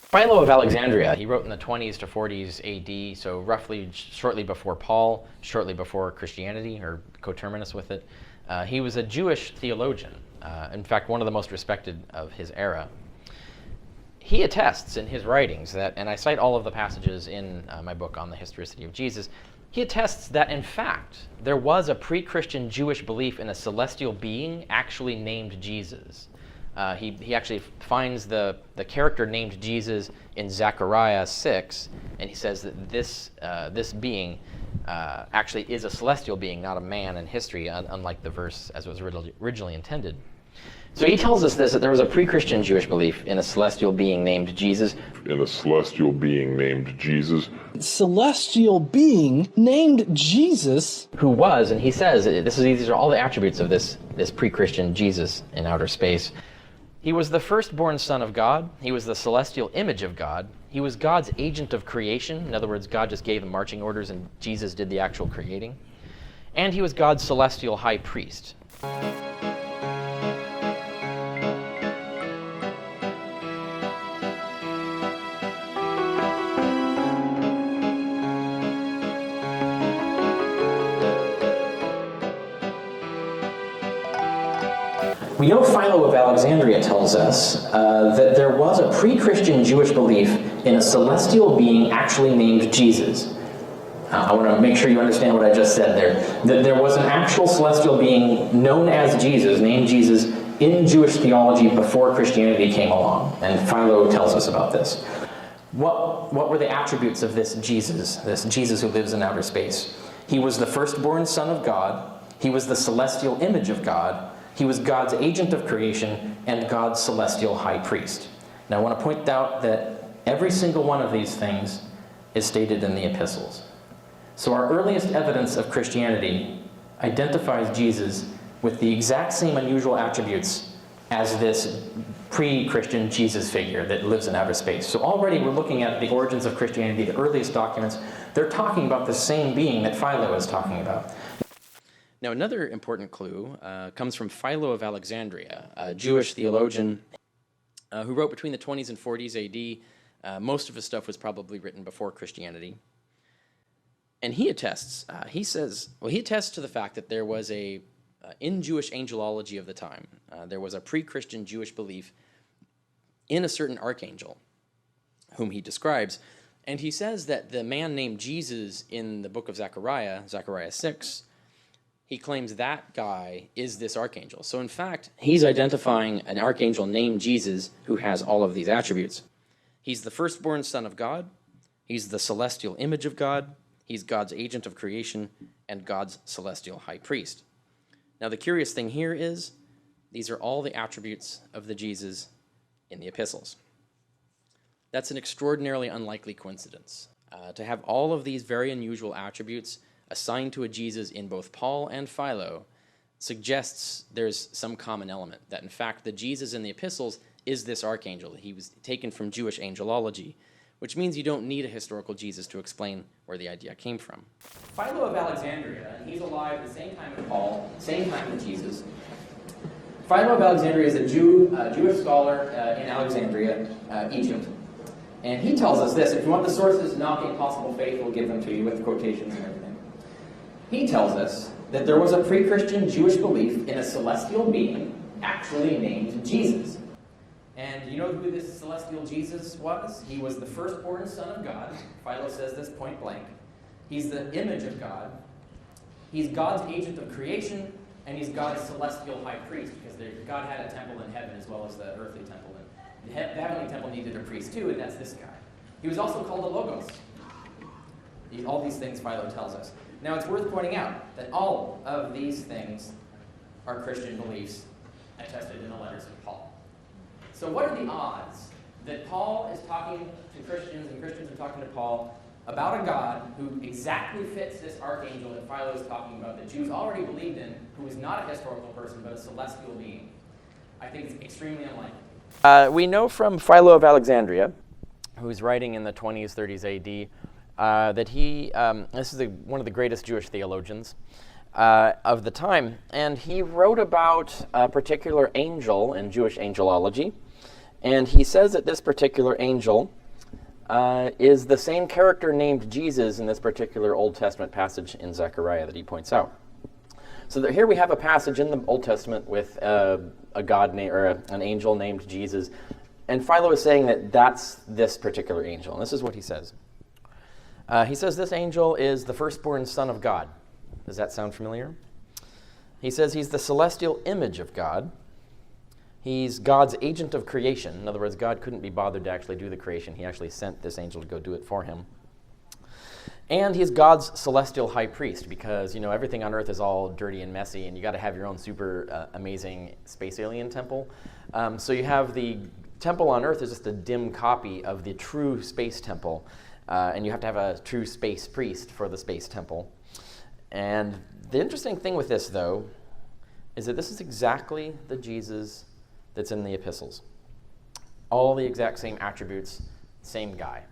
Philo of Alexandria, he wrote in the 20s to 40s AD, so roughly shortly before Paul, shortly before Christianity, or coterminous with it. He was a Jewish theologian, in fact, one of the most respected of his era. He attests in his writings that, and I cite all of the passages in my book on the historicity of Jesus, he attests that, in fact, there was a pre-Christian Jewish belief in a celestial being actually named Jesus. He actually finds the character named Jesus in Zechariah 6, and he says that this being actually is a celestial being, not a man in history, unlike the verse as it was originally intended. So he tells us this, that there was a pre-Christian Jewish belief in a celestial being named Jesus. In a celestial being named Jesus. Celestial being named Jesus. Who was, and he says, these are all the attributes of this pre-Christian Jesus in outer space. He was the firstborn son of God. He was the celestial image of God. He was God's agent of creation. In other words, God just gave him marching orders and Jesus did the actual creating. And he was God's celestial high priest. We know Philo of Alexandria tells us that there was a pre-Christian Jewish belief in a celestial being actually named Jesus. I want to make sure you understand what I just said there. That there was an actual celestial being known as Jesus, named Jesus, in Jewish theology before Christianity came along. And Philo tells us about this. What were the attributes of this Jesus who lives in outer space? He was the firstborn son of God. He was the celestial image of God. He was God's agent of creation and God's celestial high priest. Now I want to point out that every single one of these things is stated in the epistles. So our earliest evidence of Christianity identifies Jesus with the exact same unusual attributes as this pre-Christian Jesus figure that lives in outer space. So already we're looking at the origins of Christianity, the earliest documents. They're talking about the same being that Philo is talking about. Now, another important clue comes from Philo of Alexandria, a Jewish theologian who wrote between the 20s and 40s AD. Most of his stuff was probably written before Christianity. And he attests, he attests to the fact that there was in Jewish angelology of the time, there was a pre-Christian Jewish belief in a certain archangel, whom he describes. And he says that the man named Jesus in the book of Zechariah 6, he claims that guy is this archangel. So in fact, he's identifying an archangel named Jesus who has all of these attributes. He's the firstborn son of God. He's the celestial image of God. He's God's agent of creation and God's celestial high priest. Now the curious thing here is, these are all the attributes of the Jesus in the epistles. That's an extraordinarily unlikely coincidence. To have all of these very unusual attributes assigned to a Jesus in both Paul and Philo suggests there's some common element, that in fact the Jesus in the epistles is this archangel. He was taken from Jewish angelology, which means you don't need a historical Jesus to explain where the idea came from. Philo of Alexandria, he's alive the same time as Paul, same time as Jesus. Philo of Alexandria is a Jewish scholar in Alexandria, Egypt. And he tells us this. If you want the sources, not the impossible faith, we'll give them to you with quotations and everything. He tells us that there was a pre-Christian Jewish belief in a celestial being actually named Jesus. And you know who this celestial Jesus was? He was the firstborn son of God. Philo says this point blank. He's the image of God. He's God's agent of creation, and he's God's celestial high priest, because God had a temple in heaven as well as the earthly temple. And the heavenly temple needed a priest too, and that's this guy. He was also called the Logos. All these things Philo tells us. Now it's worth pointing out that all of these things are Christian beliefs attested in the letters of Paul. So what are the odds that Paul is talking to Christians and Christians are talking to Paul about a God who exactly fits this archangel that Philo is talking about, that Jews already believed in, who is not a historical person but a celestial being? I think it's extremely unlikely. We know from Philo of Alexandria, who's writing in the 20s, 30s AD, that he, this is one of the greatest Jewish theologians, of the time. And he wrote about a particular angel in Jewish angelology. And he says that this particular angel is the same character named Jesus in this particular Old Testament passage in Zechariah that he points out. So that here we have a passage in the Old Testament with a god an angel named Jesus, and Philo is saying that that's this particular angel. And this is what he says. He says this angel is the firstborn son of God. Does that sound familiar? He says he's the celestial image of God. He's God's agent of creation. In other words, God couldn't be bothered to actually do the creation. He actually sent this angel to go do it for him. And he's God's celestial high priest because, everything on earth is all dirty and messy, and you got to have your own super amazing space alien temple. So you have the temple on earth is just a dim copy of the true space temple, and you have to have a true space priest for the space temple. And the interesting thing with this, though, is that this is exactly the Jesus that's in the epistles. All the exact same attributes, same guy.